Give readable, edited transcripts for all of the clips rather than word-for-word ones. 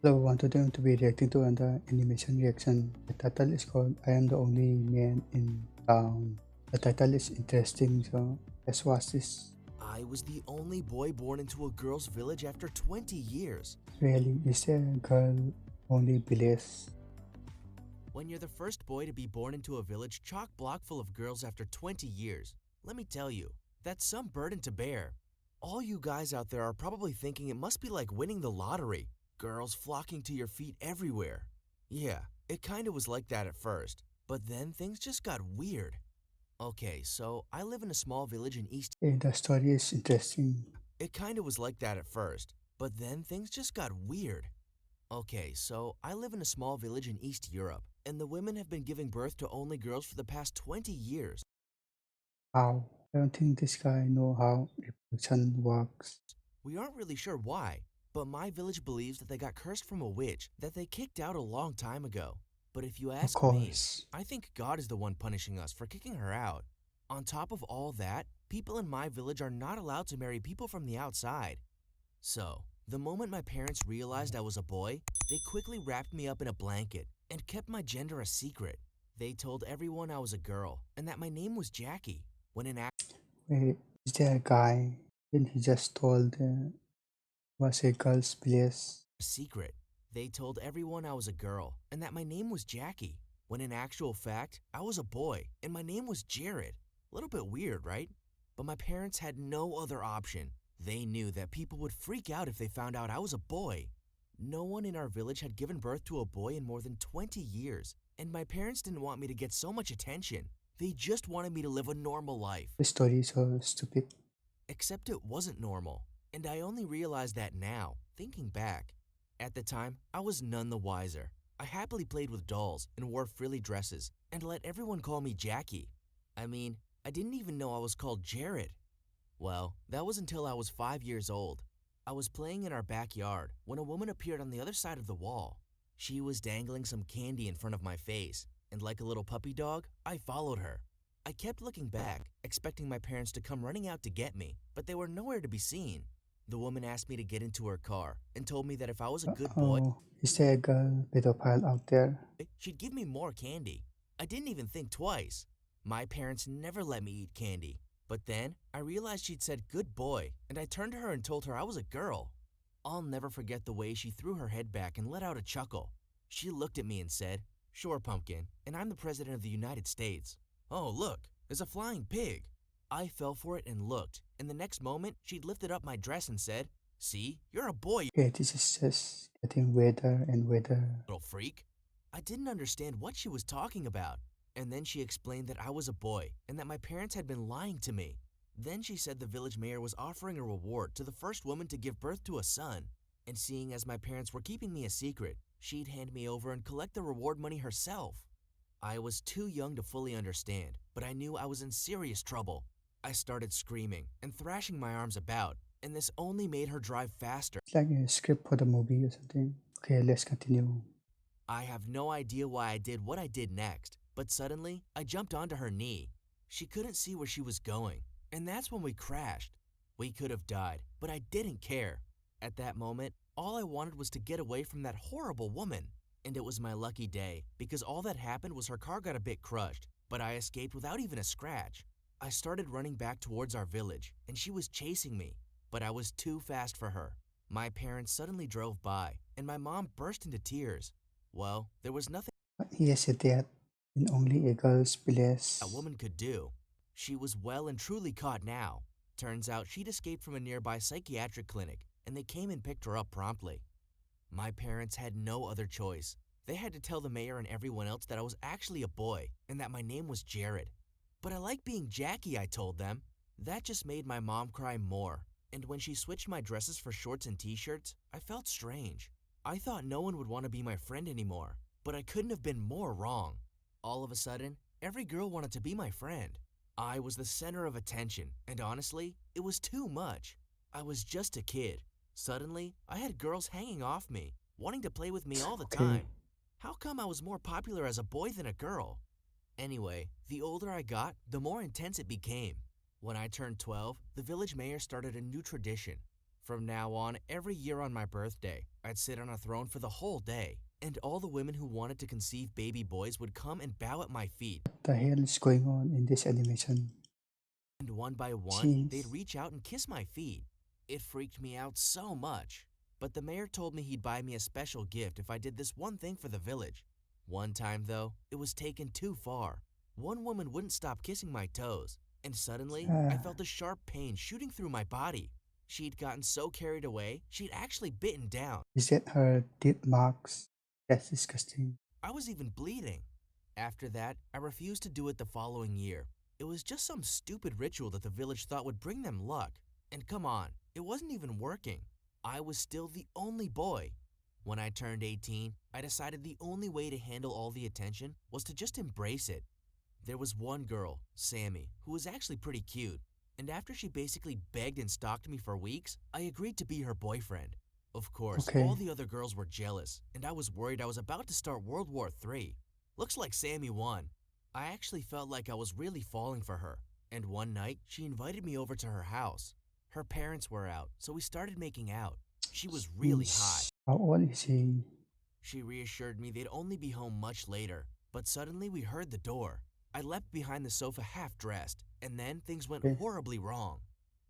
Hello, today I'm to be reacting to another animation reaction. The title is called I Am the Only Man in Town. The title is interesting, so let's watch this. I was the only boy born into a girl's village after 20 years. Really, is there a girl only village? When you're the first boy to be born into a village chock block full of girls after 20 years, let me tell you, that's some burden to bear. All you guys out there are probably thinking it must be like winning the lottery, girls flocking to your feet everywhere. Yeah, it kinda was like that at first, but then things just got weird. Okay, so I live in a small village in East. The story is interesting. It kinda was like that at first, but then things just got weird. Okay, so I live in a small village in East Europe, and the women have been giving birth to only girls for the past 20 years. How? I don't think this guy know how reproduction works. We aren't really sure why, but my village believes that they got cursed from a witch that they kicked out a long time ago. But if you Of ask me, course. I think God is the one punishing us for kicking her out. On top of all that, people in my village are not allowed to marry people from the outside. So, the moment my parents realized I was a boy, they quickly wrapped me up in a blanket and kept my gender a secret. They told everyone I was a girl and that my name was Jackie, when in Wait, is there a guy? Then he just told was a girl's village. secret. They told everyone I was a girl and that my name was Jackie, when in actual fact, I was a boy and my name was Jared. A little bit weird, right? But my parents had no other option. They knew that people would freak out if they found out I was a boy. No one in our village had given birth to a boy in more than 20 years, and my parents didn't want me to get so much attention. They just wanted me to live a normal life. The story is so stupid. Except it wasn't normal, and I only realized that now, thinking back. At the time, I was none the wiser. I happily played with dolls and wore frilly dresses and let everyone call me Jackie. I mean, I didn't even know I was called Jared. Well, that was until I was 5 years old. I was playing in our backyard when a woman appeared on the other side of the wall. She was dangling some candy in front of my face, and like a little puppy dog, I followed her. I kept looking back, expecting my parents to come running out to get me, but they were nowhere to be seen. The woman asked me to get into her car and told me that if I was a good boy, Oh, is there a girl pedophile out there? she'd give me more candy. I didn't even think twice. My parents never let me eat candy. But then I realized she'd said good boy, and I turned to her and told her I was a girl. I'll never forget the way she threw her head back and let out a chuckle. She looked at me and said, "Sure, Pumpkin, and I'm the President of the United States." Oh, look, there's a flying pig. I fell for it and looked, and the next moment she'd lifted up my dress and said, "See, you're a boy, you Okay, this is just getting weirder and weirder. little freak." I didn't understand what she was talking about. And then she explained that I was a boy and that my parents had been lying to me. Then she said the village mayor was offering a reward to the first woman to give birth to a son. And seeing as my parents were keeping me a secret, she'd hand me over and collect the reward money herself. I was too young to fully understand, but I knew I was in serious trouble. I started screaming and thrashing my arms about, and this only made her drive faster. It's like a script for the movie or something. Okay, let's continue. I have no idea why I did what I did next, but suddenly I jumped onto her knee. She couldn't see where she was going, and that's when we crashed. We could have died, but I didn't care. At that moment, all I wanted was to get away from that horrible woman. And it was my lucky day, because all that happened was her car got a bit crushed, but I escaped without even a scratch. I started running back towards our village, and she was chasing me, but I was too fast for her. My parents suddenly drove by, and my mom burst into tears. Well, there was nothing He has said that in only a girl's a village. woman could do. She was well and truly caught now. Turns out she'd escaped from a nearby psychiatric clinic, and they came and picked her up promptly. My parents had no other choice. They had to tell the mayor and everyone else that I was actually a boy, and that my name was Jared. But I like being Jackie, I told them. That just made my mom cry more, and when she switched my dresses for shorts and t-shirts, I felt strange. I thought no one would want to be my friend anymore, but I couldn't have been more wrong. All of a sudden, every girl wanted to be my friend. I was the center of attention, and honestly, it was too much. I was just a kid. Suddenly, I had girls hanging off me, wanting to play with me all the Okay, time. How come I was more popular as a boy than a girl? Anyway, the older I got, the more intense it became. When I turned 12, the village mayor started a new tradition. From now on, every year on my birthday, I'd sit on a throne for the whole day, and all the women who wanted to conceive baby boys would come and bow at my feet, What the hell is going on in this animation? and one by one, they'd Jeez. reach out and kiss my feet. It freaked me out so much. But the mayor told me he'd buy me a special gift if I did this one thing for the village. One time, though, it was taken too far. One woman wouldn't stop kissing my toes, and suddenly, I Ah, felt a sharp pain shooting through my body. She'd gotten so carried away, she'd actually bitten down. is that her teeth marks? That's disgusting. I was even bleeding. After that, I refused to do it the following year. It was just some stupid ritual that the village thought would bring them luck. And come on, it wasn't even working. I was still the only boy. When I turned 18, I decided the only way to handle all the attention was to just embrace it. There was one girl, Sammy, who was actually pretty cute. And after she basically begged and stalked me for weeks, I agreed to be her boyfriend. Of course, all Okay. the other girls were jealous, and I was worried I was about to start World War III. Looks like Sammy won. I actually felt like I was really falling for her, and one night she invited me over to her house. Her parents were out, so we started making out. She was really hot. Jeez. How old is he? She reassured me they'd only be home much later, but suddenly we heard the door. I leapt behind the sofa half dressed, and then things went Okay. horribly wrong.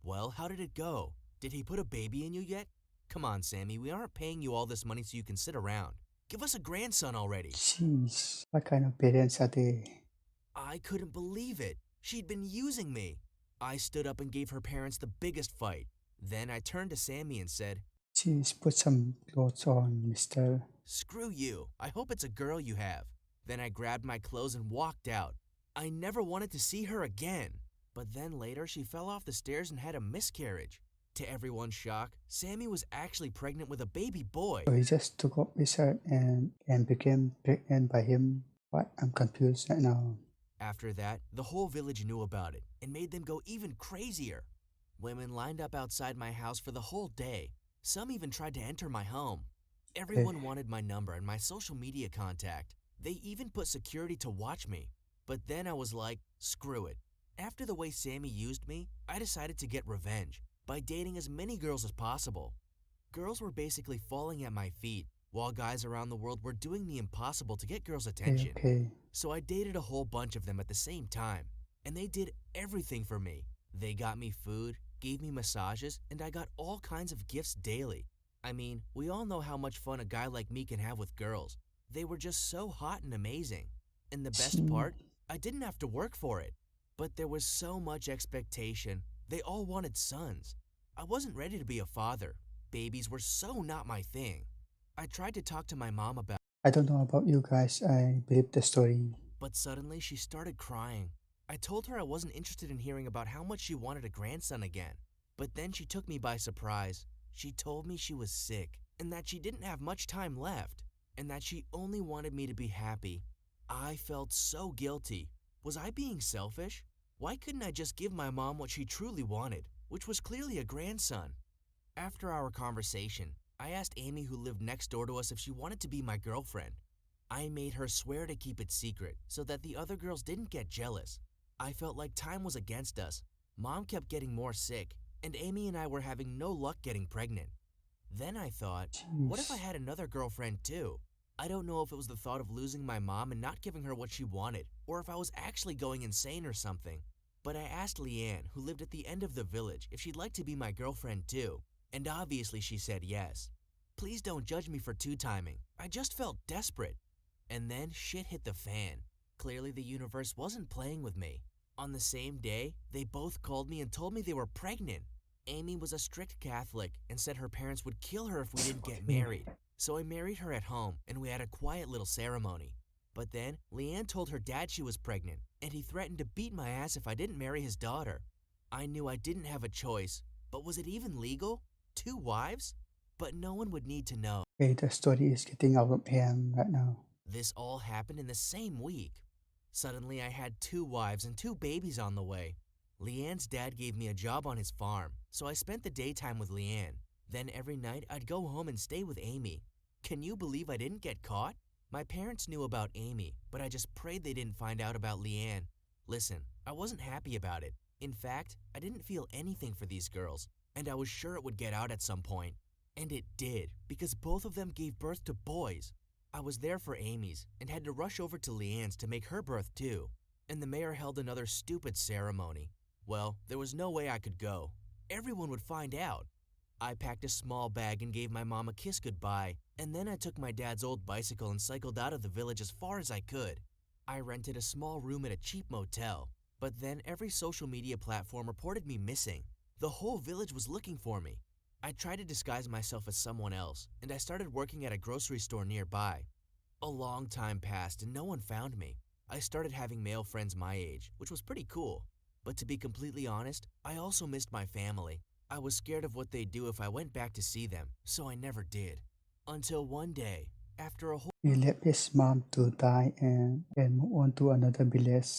Well, how did it go? Did he put a baby in you yet? Come on, Sammy, we aren't paying you all this money so you can sit around. Give us a grandson already. Jeez. What kind of parents are they? I couldn't believe it. She'd been using me. I stood up and gave her parents the biggest fight. Then I turned to Sammy and said, Jeez, put some clothes on, mister. "Screw you. I hope it's a girl you have." Then I grabbed my clothes and walked out. I never wanted to see her again. But then later, she fell off the stairs and had a miscarriage. To everyone's shock, Sammy was actually pregnant with a baby boy. So he just took off his shirt and became pregnant by him. What? I'm confused right now. After that, the whole village knew about it and made them go even crazier. Women lined up outside my house for the whole day. Some even tried to enter my home. Okay. Everyone wanted my number and my social media contact. They even put security to watch me. But then I was like, screw it. After the way Sammy used me, I decided to get revenge by dating as many girls as possible. Girls were basically falling at my feet, while guys around the world were doing the impossible to get girls' Okay. attention. Okay. So I dated a whole bunch of them at the same time, and they did everything for me. They got me food, gave me massages, and I got all kinds of gifts daily. I mean, we all know how much fun a guy like me can have with girls. They were just so hot and amazing. And the best Gee. part, I didn't have to work for it. But there was so much expectation. They all wanted sons. I wasn't ready to be a father. Babies were so not my thing. I tried to talk to my mom about it, I don't know about you guys. I believe the story. but suddenly she started crying. I told her I wasn't interested in hearing about how much she wanted a grandson again. But then she took me by surprise. She told me she was sick, and that she didn't have much time left, and that she only wanted me to be happy. I felt so guilty. Was I being selfish? Why couldn't I just give my mom what she truly wanted, which was clearly a grandson? After our conversation, I asked Amy, who lived next door to us, if she wanted to be my girlfriend. I made her swear to keep it secret so that the other girls didn't get jealous. I felt like time was against us. Mom kept getting more sick, and Amy and I were having no luck getting pregnant. Then I thought, what if I Jeez. had another girlfriend too? I don't know if it was the thought of losing my mom and not giving her what she wanted, or if I was actually going insane or something. But I asked Leanne, who lived at the end of the village, if she'd like to be my girlfriend too, and obviously she said yes. Please don't judge me for two-timing. I just felt desperate. And then shit hit the fan. Clearly the universe wasn't playing with me. On the same day, they both called me and told me they were pregnant. Amy was a strict Catholic and said her parents would kill her if we didn't get Okay. married. So I married her at home and we had a quiet little ceremony. But then Leanne told her dad she was pregnant and he threatened to beat my ass if I didn't marry his daughter. I knew I didn't have a choice, but was it even legal? 2 wives? But no one would need to know. Okay, the story is getting out of hand right now. This all happened in the same week. Suddenly, I had 2 wives and 2 babies on the way. Leanne's dad gave me a job on his farm, so I spent the daytime with Leanne. Then every night, I'd go home and stay with Amy. Can you believe I didn't get caught? My parents knew about Amy, but I just prayed they didn't find out about Leanne. Listen, I wasn't happy about it. In fact, I didn't feel anything for these girls. and I was sure it would get out at some point. And it did, because both of them gave birth to boys. I was there for Amy's and had to rush over to Leanne's to make her birth too. And the mayor held another stupid ceremony. Well, there was no way I could go. Everyone would find out. I packed a small bag and gave my mom a kiss goodbye, and then I took my dad's old bicycle and cycled out of the village as far as I could. I rented a small room at a cheap motel, but then every social media platform reported me missing. The whole village was looking for me. I tried to disguise myself as someone else, and I started working at a grocery store nearby. A long time passed and no one found me. I started having male friends my age, which was pretty cool. But to be completely honest, I also missed my family. I was scared of what they'd do if I went back to see them, so I never did. Until one day, after a whole He left his mom to die and move on to another village.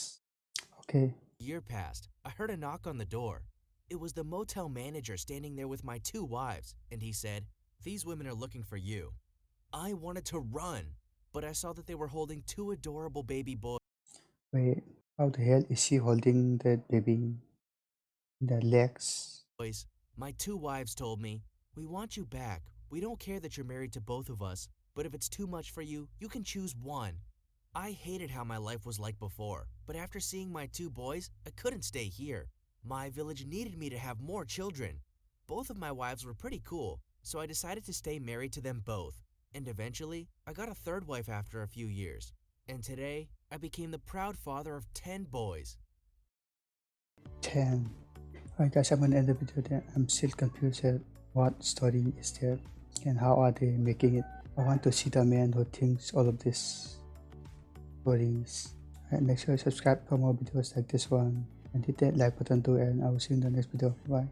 Okay. year passed, I heard a knock on the door. It was the motel manager standing there with my 2 wives, and he said, "These women are looking for you." I wanted to run, but I saw that they were holding 2 adorable baby Wait, how the hell is she holding that baby in the legs? boys. My 2 wives told me, "We want you back. We don't care that you're married to both of us, but if it's too much for you, you can choose one." I hated how my life was like before, but after seeing my 2 boys, I couldn't stay here. My village needed me to have more children. Both of my wives were pretty cool, so I decided to stay married to them both. And eventually, I got a 3rd wife after a few years. And today, I became the proud father of 10 boys. 10. Alright guys, I'm gonna end the video there. I'm still confused at what story is there and how are they making it. I want to see the man who thinks all of this stories. Alright, make sure you subscribe for more videos like this one and hit that like button too, and I will see you in the next video. Bye.